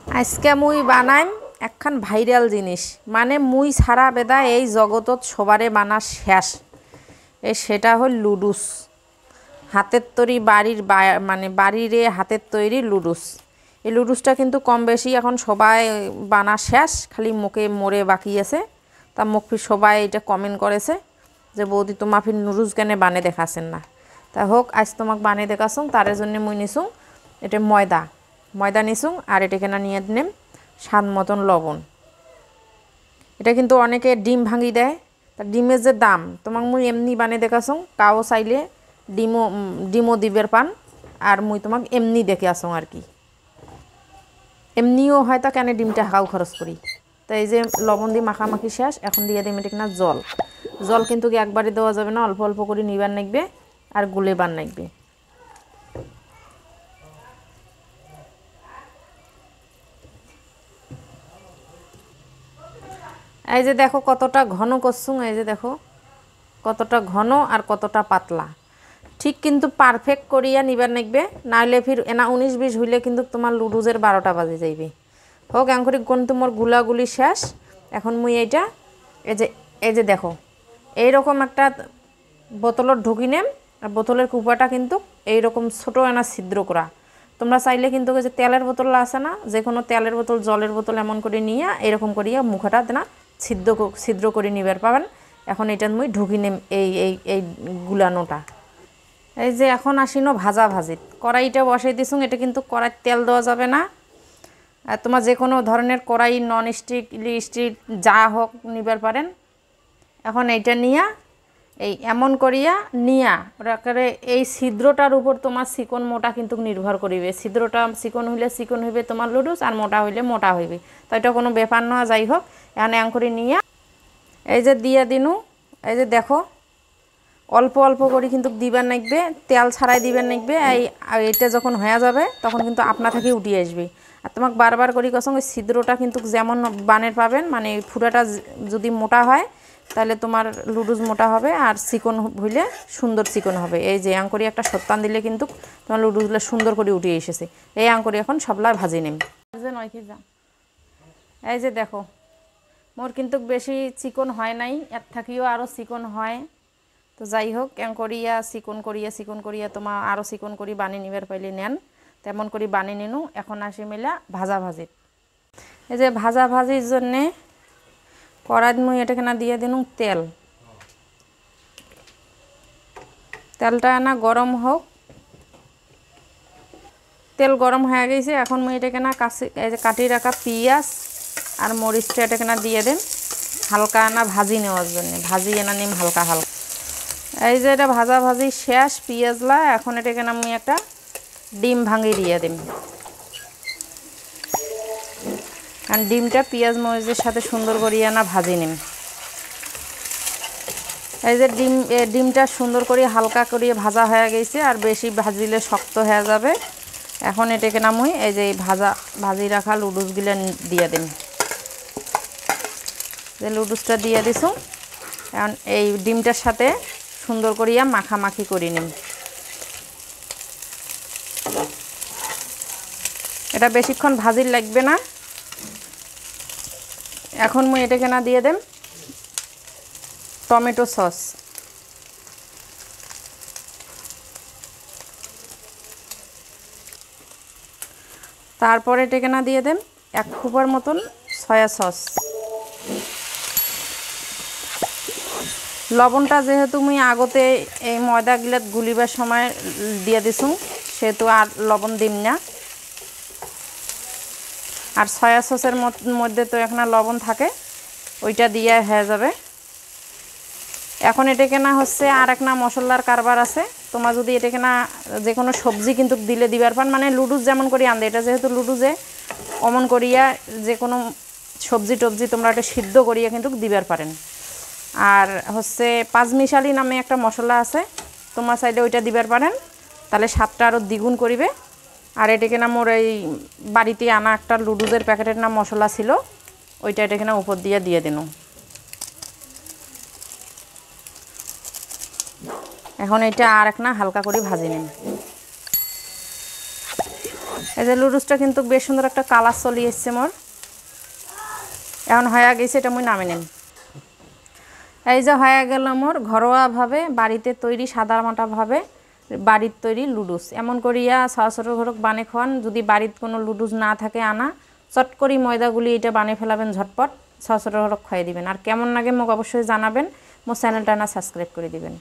আজকে মুই বানাইম একখান ভাইরাল জিনিস, মানে মুই ছাড়া বেদা এই জগতত সবারে বানা শেষ। সেটা হল লুডুস, হাতের তৈরি মানে বাড়িরে হাতের তৈরি লুডুস। এই লুডুসটা কিন্তু কম বেশি এখন সবাই বানা শেষ, খালি মুখে মোড়ে বাকি আছে। তা মুখ সবাই এটা কমেন্ট করেছে যে বৌদি তোমা ফির নুডুস কেনে বানে দেখাছেন না। তা হোক, আজ তোমাক বানে দেখাছুং, তার জন্য মুই নিছুং এটা ময়দা নিছুং, আর এটা কেনা নিয়ে নেম স্বাদ মতন লবণ। এটা কিন্তু অনেকে ডিম ভাঙি দেয়, তা ডিমের যে দাম তোমাক মুই এমনি বানে দেখাছুং। কাও চাইলে ডিমও দিবের পান, আর মুই তোমাক এমনি দেখে আসুং আর কি। এমনিও হয় তা কেন ডিমটা হাও খরচ করি। তো এই যে লবণ দিয়ে মাখামাখি শেষ, এখন দিয়ে দিম এটা কিনা জল কিন্তু একবারে দেওয়া যাবে না, অল্প অল্প করে নিবার নাগবে আর গুলে বান নাগবে। এই যে দেখো কতটা ঘন করছুং, এই যে দেখো কতটা ঘন আর কতটা পাতলা। ঠিক কিন্তু পারফেক্ট করিয়া নিবার নাগবে, নাইলে ফির এনা 19-20 হইলে কিন্তু তোমার লুডুজের 12টা বাজে যাইবে। হোক এঙ্করি কোন তোমার গুলাগুলি শেষ। এখন মুই এইটা এই যে দেখো এইরকম একটা বোতলত ঢুকি নেম, আর বোতলের কুপাটা কিন্তু এইরকম ছোট এনা ছিদ্র করা। তোমরা চাইলে কিন্তু যে তেলের বোতল আছে না, যে কোনো তেলের বোতল জলের বোতল এমন করে নিয়ে এরকম করিয়া মুখাটা না ছিদ্র করে নিবার পাবেন। এখন এটা মুই ঢুকি নেম এই গুলানোটা। এই যে এখন আসিনো ভাজিত কড়াইটা বসাই দিছুং। এটা কিন্তু কড়াই তেল দেওয়া যাবে না, আর তোমার যে কোনো ধরনের কড়াই নন স্টিক স্টিক যা হোক নিবার পারেন। এখন এইটা নিয়া এই এমন করিয়া নিয়া ওটাকে এই ছিদ্রটার উপর তোমার চিকন মোটা কিন্তু নির্ভর করিবে। ছিদ্রটা চিকন হইলে চিকন হইবে তোমার লুডুস, আর মোটা হইলে মোটা হইবে। তো এটা কোনো ব্যাপার নয়, যাই হোক এখন করে নিয়া এই যে দিয়া দিনু। এই যে দেখো অল্প অল্প করে কিন্তু দিবার নাগবে, তেল ছাড়াই দিবার নাগবে। এইটা যখন হয়ে যাবে তখন কিন্তু আপনা থেকে উঠিয়ে আসবে। আর তোমাকে বারবার করি কসম, ওই ছিদ্রটা কিন্তু যেমন বানের পাবেন, মানে ফুটাটা যদি মোটা হয় তাহলে তোমার লুডুস মোটা হবে, আর চিকন হইলে সুন্দর চিকন হবে। এই যে আঙ্করি একটা সত্তান দিলে কিন্তু তোমার লুডুসগুলো সুন্দর করে উঠে এসেছে। এই আঙ্করি এখন সবলা ভাজি নেম। এই যে দেখো মোর কিন্তু বেশি চিকন হয় নাই, এর থাকিও আরও চিকন হয়। তো যাই হোক চিকন করিয়া তোমার আরও চিকন করি বানিয়ে নিবার পাইলে নেন, তেমন করি বানিয়ে নিনু। এখন আসি মিলা ভাজিত। এই যে ভাজির জন্যে কড়াইত মুই এটাখানা দিয়ে দিনু তেলটা না গরম হোক। তেল গরম হয়ে গেছে, এখন মুই এটাখানা কাটি রাখা পেঁয়াজ আর মরিচটা এটাখানা দিয়ে দেন হালকা না ভাজি নেওয়ার জন্য। ভাজি এনা নিম হালকা। এই যে এটা ভাজি শেষ পেঁয়াজলা। এখন এটাখানে আমি একটা ডিম ভাঙি দিয়ে দিম, কারণ ডিমটা পেঁয়াজ মরিচের সাথে সুন্দর করিয়া না ভাজি নিম। এই যে ডিমটা সুন্দর করে হালকা করিয়ে ভাজা হয়ে গেছে, আর বেশি ভাজিলে শক্ত হয়ে যাবে। এখন এটাকে নামুই এই যে ভাজি রাখা লুডুসগুলো দিয়ে দিন। যে লুডুসটা দিয়ে দিছু, এখন এই ডিমটার সাথে সুন্দর করিয়া মাখামাখি করে নিম। এটা বেশিক্ষণ ভাজির লাগবে না। এখন মুই এটাকে না দিয়ে দেম টমেটো সস। তারপরে এটাকে না দিয়ে দেম 1 খুবার মতন সয়া সস। লবণটা যেহেতু মুই আগতে এই ময়দাগুলো গুলিবার সময় দিয়ে দিছুং, সেহেতু আর লবণ দিম না। আর সয়া সসের মধ্যে তো এখন লবণ থাকে, ওইটা দিয়ে হয়ে যাবে। এখন এটাকে না হচ্ছে আর এক না মশলার কারবার আছে। তোমরা যদি এটাকে না যে কোনো সবজি কিন্তু দিবার পান, মানে লুডুস যেমন করি আনদে, এটা যেহেতু লুডুসে অমন করিয়া যে কোনো সবজি টবজি তোমরা এটা সিদ্ধ করিয়া কিন্তু দিবার পারেন। আর হচ্ছে পাঁচমিশালি নামে একটা মশলা আছে, তোমার সাইডে ওইটা দিবার পারেন, তাহলে স্বাদটা আরও দ্বিগুণ করিবে। আর এটাকে না মোর এই বাড়িতে আনা একটা লুডুসের প্যাকেটের নাম মশলা ছিল, ওইটা এটাকে না উপর দিয়ে দিন। এখন এটা আর এক না হালকা করে ভাজি নিন। এই যে লুডুসটা কিন্তু বেশ সুন্দর একটা কালার চলে এসছে মোর এখন হয়ে গেছে এটা মুই নামে নিন এই যে হয়ে গেল মোর ঘরোয়াভাবে বাড়িতে তৈরি সাদামাটাভাবে বাড়ির তৈরি লুডুস এমন করিয়া ছোট ঘরক বানিয়ে খাওয়ান যদি বাড়িতে কোনো লুডুস না থাকে আনা চট করি ময়দাগুলি এটা বানিয়ে ফেলাবেন ঝটপট ছোট ঘরক খাইয়ে দিবেন আর কেমন লাগে মোক অবশ্যই জানাবেন মোর চ্যানেলটা না সাবস্ক্রাইব করে দিবেন